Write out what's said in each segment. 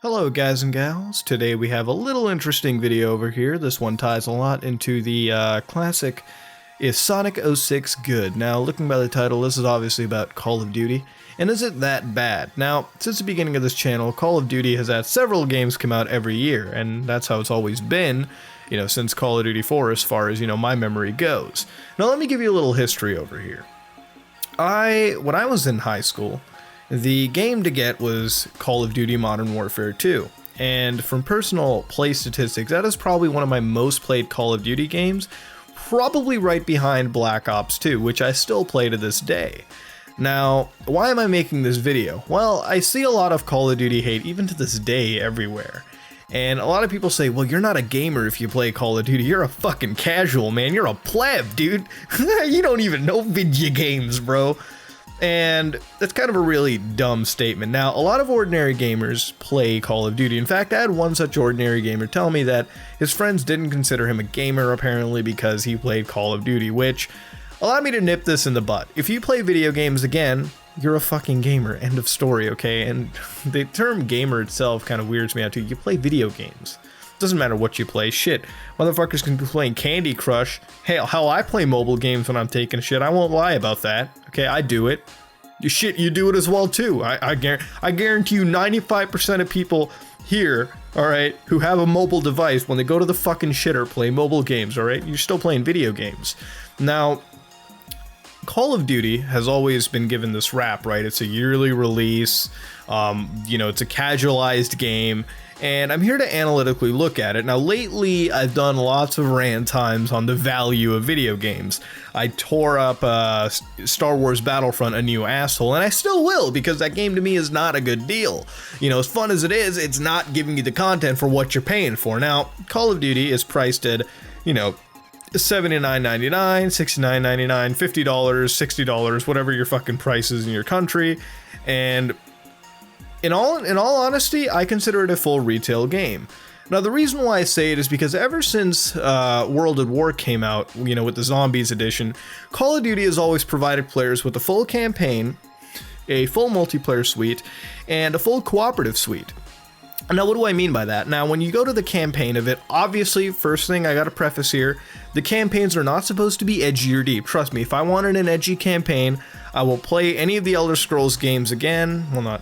Hello guys and gals, today we have a little interesting video over here. This one ties a lot into the classic Is Sonic 06 Good? Now looking by the title, this is obviously about Call of Duty, and is it that bad? Now, since the beginning of this channel, Call of Duty has had several games come out every year, and that's how it's always been, since Call of Duty 4 as far as, my memory goes. Now let me give you a little history over here. When I was in high school, the game to get was Call of Duty Modern Warfare 2, and from personal play statistics, that is probably one of my most played Call of Duty games, probably right behind Black Ops 2, which I still play to this day. Now, why am I making this video? Well, I see a lot of Call of Duty hate even to this day everywhere. And a lot of people say, well, you're not a gamer if you play Call of Duty, you're a fucking casual, man, you're a pleb, dude. You don't even know video games, bro. And that's kind of a really dumb statement. Now, a lot of ordinary gamers play Call of Duty. In fact, I had one such ordinary gamer tell me that his friends didn't consider him a gamer apparently because he played Call of Duty, which allowed me to nip this in the butt. If you play video games, again, you're a fucking gamer, end of story, okay? And the term gamer itself kind of weirds me out too. You play video games. Doesn't matter what you play, shit. Motherfuckers can be playing Candy Crush. Hell, I play mobile games when I'm taking a shit. I won't lie about that. Okay, I do it. You do it as well too. I guarantee you 95% of people here, alright, who have a mobile device, when they go to the fucking shitter, play mobile games, alright? You're still playing video games. Now, Call of Duty has always been given this rap, right? It's a yearly release, it's a casualized game, and I'm here to analytically look at it. Now lately, I've done lots of rant times on the value of video games. I tore up Star Wars Battlefront a new asshole, and I still will, because that game to me is not a good deal. As fun as it is, it's not giving you the content for what you're paying for. Now, Call of Duty is priced at, $79.99, $69.99, $50, $60, whatever your fucking price is in your country, and in all honesty, I consider it a full retail game. Now, the reason why I say it is because ever since World at War came out, with the Zombies edition, Call of Duty has always provided players with a full campaign, a full multiplayer suite, and a full cooperative suite. Now, what do I mean by that? Now, when you go to the campaign of it, obviously, first thing I gotta preface here, the campaigns are not supposed to be edgy or deep. Trust me, if I wanted an edgy campaign, I will play any of the Elder Scrolls games again. Well, not,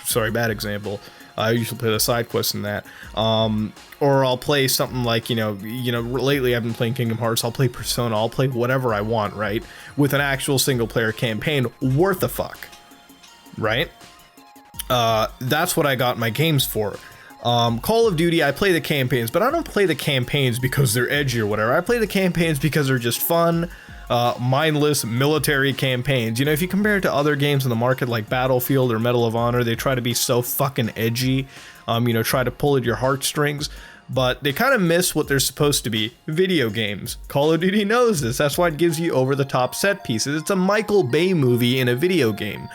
sorry, bad example. I usually play the side quests in that. Or I'll play something like, lately I've been playing Kingdom Hearts, I'll play Persona, I'll play whatever I want, right? With an actual single player campaign worth a fuck, right? That's what I got my games for. Call of Duty, I play the campaigns, but I don't play the campaigns because they're edgy or whatever. I play the campaigns because they're just fun, mindless military campaigns. If you compare it to other games in the market like Battlefield or Medal of Honor, they try to be so fucking edgy, try to pull at your heartstrings, but they kind of miss what they're supposed to be, video games. Call of Duty knows this, that's why it gives you over-the-top set pieces. It's a Michael Bay movie in a video game.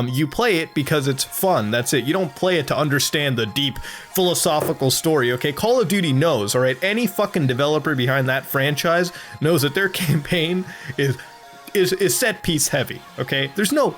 You play it because it's fun, that's it. You don't play it to understand the deep philosophical story, okay? Call of Duty knows, alright? Any fucking developer behind that franchise knows that their campaign is set piece heavy, okay? There's no,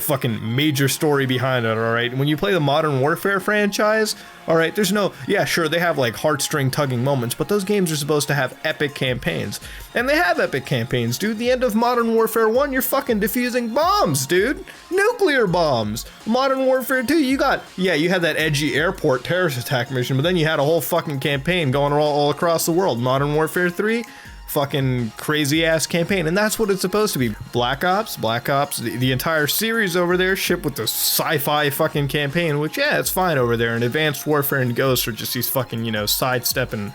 fucking major story behind it, alright? When you play the Modern Warfare franchise, alright, there's no, yeah, sure, they have like heartstring tugging moments, but those games are supposed to have epic campaigns. And they have epic campaigns, dude. The end of Modern Warfare 1, you're fucking defusing bombs, dude. Nuclear bombs. Modern Warfare 2, you had that edgy airport terrorist attack mission, but then you had a whole fucking campaign going all across the world. Modern Warfare 3, fucking crazy ass campaign, and that's what it's supposed to be. Black Ops, the entire series over there shipped with the sci-fi fucking campaign, which, yeah, it's fine over there, and Advanced Warfare and Ghosts are just these fucking, sidestep and,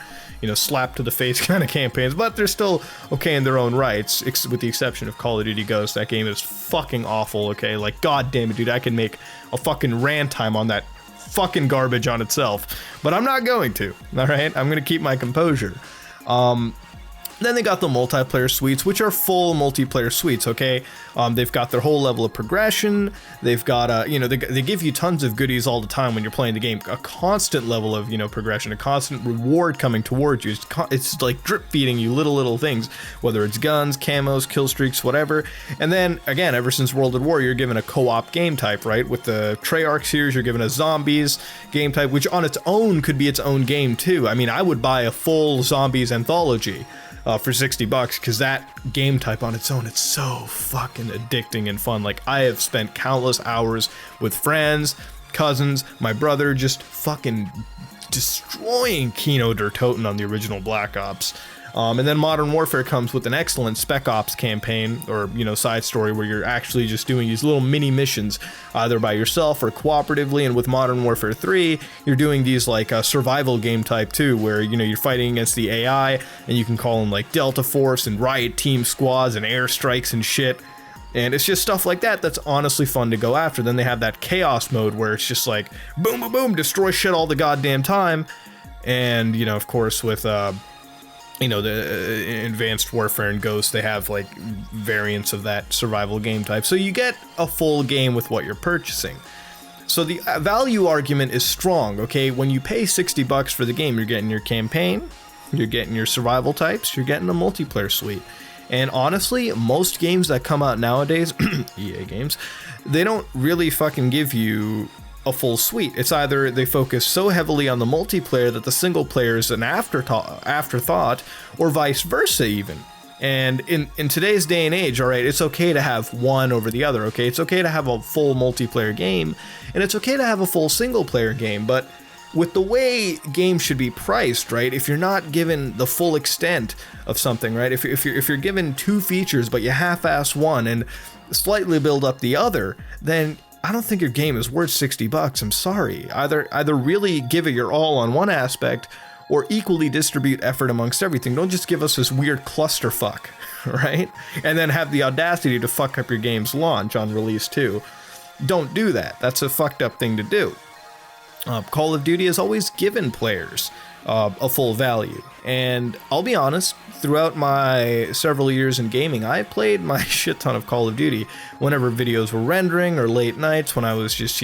slap to the face kind of campaigns, but they're still okay in their own rights, with the exception of Call of Duty Ghosts. That game is fucking awful, okay? Like, god damn it, dude, I can make a fucking rant time on that fucking garbage on itself, but I'm not going to, alright? I'm gonna keep my composure. Then they got the multiplayer suites, which are full multiplayer suites, okay? They've got their whole level of progression. They've got, they give you tons of goodies all the time when you're playing the game. A constant level of, progression, a constant reward coming towards you. It's like drip feeding you little things, whether it's guns, camos, kill streaks, whatever. And then, again, ever since World at War, you're given a co-op game type, right? With the Treyarch series, you're given a zombies game type, which on its own could be its own game, too. I mean, I would buy a full zombies anthology for $60, because that game type on its own, it's so fucking addicting and fun. Like, I have spent countless hours with friends, cousins, my brother, just fucking destroying Kino der Toten on the original Black Ops. And then Modern Warfare comes with an excellent Spec Ops campaign, or, side story, where you're actually just doing these little mini missions, either by yourself or cooperatively. And with Modern Warfare 3, you're doing these, like, survival game type, too, where, you're fighting against the AI, and you can call in, like, Delta Force and Riot Team squads and airstrikes and shit. And it's just stuff like that that's honestly fun to go after. Then they have that Chaos mode, where it's just like, boom, boom, boom, destroy shit all the goddamn time. And, of course, with, the Advanced Warfare and Ghost, they have like variants of that survival game type. So you get a full game with what you're purchasing. So the value argument is strong, okay? When you pay $60 for the game, you're getting your campaign, you're getting your survival types, you're getting a multiplayer suite. And honestly, most games that come out nowadays, EA games, they don't really fucking give you a full suite. It's either they focus so heavily on the multiplayer that the single player is an afterthought, or vice versa even. And in today's day and age, all right, it's okay to have one over the other, okay? It's okay to have a full multiplayer game, and it's okay to have a full single player game, but with the way games should be priced, right? If you're not given the full extent of something, right? If you're given two features, but you half-ass one and slightly build up the other, then I don't think your game is worth $60. I'm sorry. Either really give it your all on one aspect, or equally distribute effort amongst everything. Don't just give us this weird clusterfuck, right? And then have the audacity to fuck up your game's launch on release too. Don't do that. That's a fucked up thing to do. Call of Duty has always given players a full value. And I'll be honest, throughout my several years in gaming, I played my shit ton of Call of Duty whenever videos were rendering, or late nights when I was just,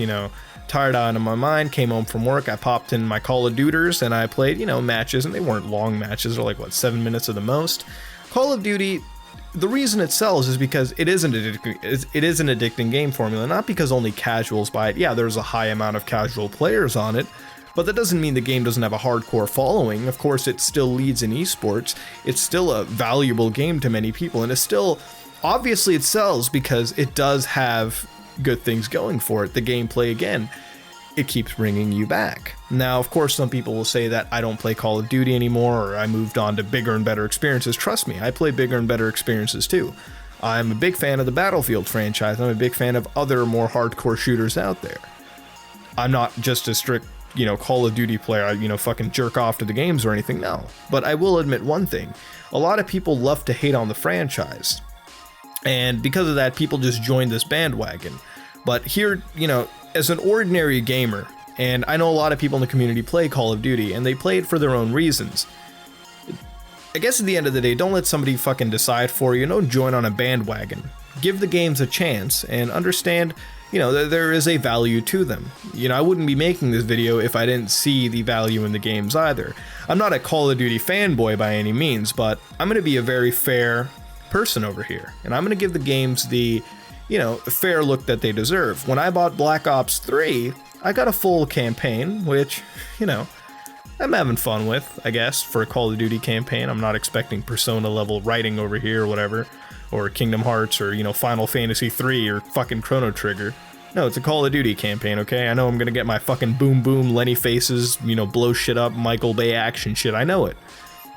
tired out of my mind, came home from work, I popped in my Call of Duters and I played, matches, and they weren't long matches, they're like, 7 minutes at the most. Call of Duty, the reason it sells is because it is an addicting game formula, not because only casuals buy it. Yeah, there's a high amount of casual players on it, but that doesn't mean the game doesn't have a hardcore following. Of course, it still leads in esports. It's still a valuable game to many people, and it's still, obviously it sells because it does have good things going for it. The gameplay, again, it keeps bringing you back. Now, of course, some people will say that I don't play Call of Duty anymore, or I moved on to bigger and better experiences. Trust me, I play bigger and better experiences too. I'm a big fan of the Battlefield franchise. I'm a big fan of other more hardcore shooters out there. I'm not just a strict, Call of Duty player, I, fucking jerk off to the games or anything, no. But I will admit one thing. A lot of people love to hate on the franchise. And because of that, people just join this bandwagon. But here, as an ordinary gamer, and I know a lot of people in the community play Call of Duty, and they play it for their own reasons. I guess at the end of the day, don't let somebody fucking decide for you. Don't join on a bandwagon. Give the games a chance, and understand, there is a value to them. I wouldn't be making this video if I didn't see the value in the games either. I'm not a Call of Duty fanboy by any means, but I'm going to be a very fair person over here, and I'm going to give the games the fair look that they deserve. When I bought Black Ops 3, I got a full campaign, which, I'm having fun with, I guess, for a Call of Duty campaign. I'm not expecting Persona level writing over here or whatever, or Kingdom Hearts, or, Final Fantasy 3, or fucking Chrono Trigger. No, it's a Call of Duty campaign, okay? I know I'm gonna get my fucking boom boom, Lenny faces, blow shit up, Michael Bay action shit, I know it.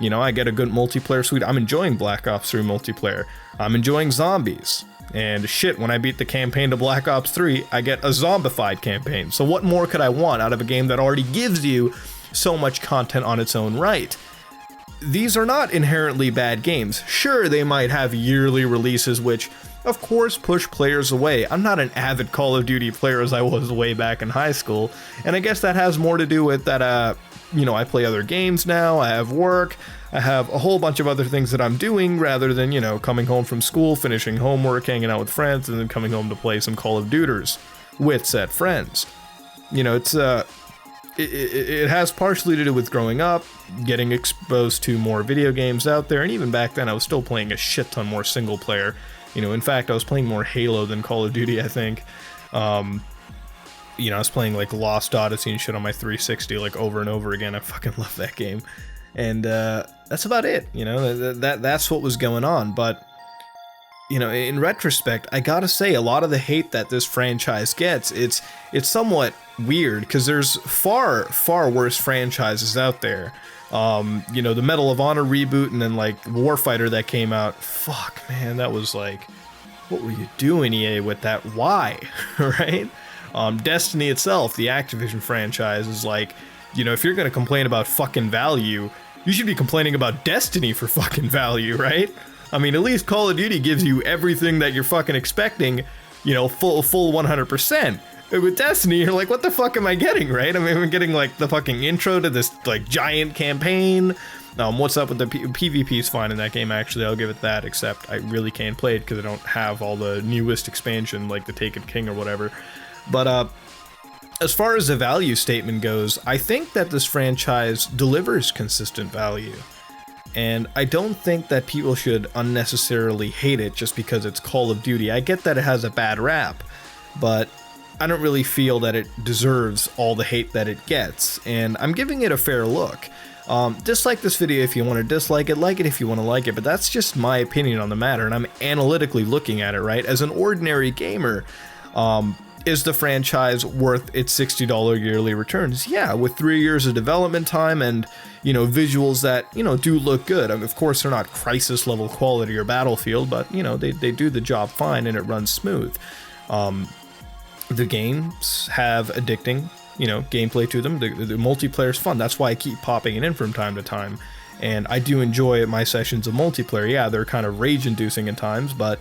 I get a good multiplayer suite. I'm enjoying Black Ops 3 multiplayer. I'm enjoying zombies. And shit, when I beat the campaign to Black Ops 3, I get a zombified campaign. So what more could I want out of a game that already gives you so much content on its own right? These are not inherently bad games. Sure, they might have yearly releases, which, of course, push players away. I'm not an avid Call of Duty player as I was way back in high school, and I guess that has more to do with that, you know, I play other games now, I have work, I have a whole bunch of other things that I'm doing rather than, you know, coming home from school, finishing homework, hanging out with friends, and then coming home to play some Call of Duties with said friends. You know, it's, it has partially to do with growing up, getting exposed to more video games out there, and even back then I was still playing a shit ton more single player. You know, in fact, I was playing more Halo than Call of Duty, I think. You know, I was playing like Lost Odyssey and shit on my 360 like over and over again. I fucking love that game. And that's about it, you know, that's what was going on. But, you know, in retrospect, I gotta say, a lot of the hate that this franchise gets, it's somewhat weird, because there's far worse franchises out there. You know, the Medal of Honor reboot, and then like Warfighter that came out. Fuck, man, that was like, what were you doing, EA, with that? Why? Right? Destiny itself, the Activision franchise, is like, you know, if you're gonna complain about fucking value, you should be complaining about Destiny for fucking value, right? I mean, at least Call of Duty gives you everything that you're fucking expecting, you know, full 100%. With Destiny, you're like, what the fuck am I getting, right? I mean, I'm getting like the fucking intro to this like giant campaign. What's up with the PvP is fine in that game, actually, I'll give it that, except I really can't play it because I don't have all the newest expansion, like the Taken King or whatever. But as far as the value statement goes, I think that this franchise delivers consistent value. And I don't think that people should unnecessarily hate it just because it's Call of Duty. I get that it has a bad rap, but I don't really feel that it deserves all the hate that it gets, and I'm giving it a fair look. Dislike this video if you want to dislike it, like it if you want to like it, but that's just my opinion on the matter, and I'm analytically looking at it, right? As an ordinary gamer, is the franchise worth its $60 yearly returns? Yeah, with 3 years of development time and, you know, visuals that, you know, do look good. I mean, of course, they're not Crisis level quality or Battlefield, but, you know, they do the job fine and it runs smooth. The games have addicting, you know, gameplay to them. The multiplayer's fun. That's why I keep popping it in from time to time. And I do enjoy my sessions of multiplayer. Yeah, they're kind of rage-inducing at times, but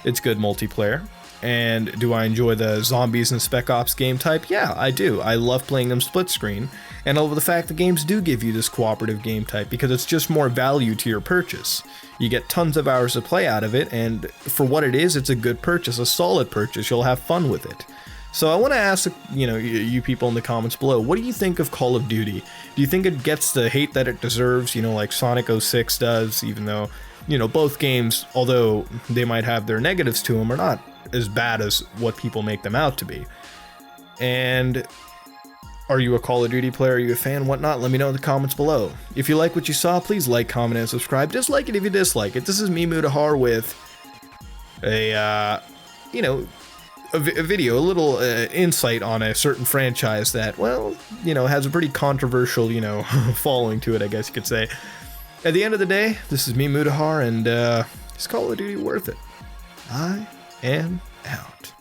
it's good multiplayer. And do I enjoy the zombies and Spec Ops game type? Yeah, I do. I love playing them split screen. And over the fact the games do give you this cooperative game type because it's just more value to your purchase. You get tons of hours of play out of it, and for what it is, it's a good purchase, a solid purchase. You'll have fun with it. So I want to ask, you know, you people in the comments below, what do you think of Call of Duty? Do you think it gets the hate that it deserves, you know, like Sonic 06 does, even though, you know, both games, although they might have their negatives to them, are not as bad as what people make them out to be? And are you a Call of Duty player? Are you a fan? Whatnot? Let me know in the comments below. If you like what you saw, please like, comment, and subscribe. Dislike it if you dislike it. This is me, Mudahar, with a, you know, a video, a little insight on a certain franchise that, well, you know, has a pretty controversial, you know, following to it, I guess you could say. At the end of the day, this is me, Mudahar, and is Call of Duty worth it? I am out.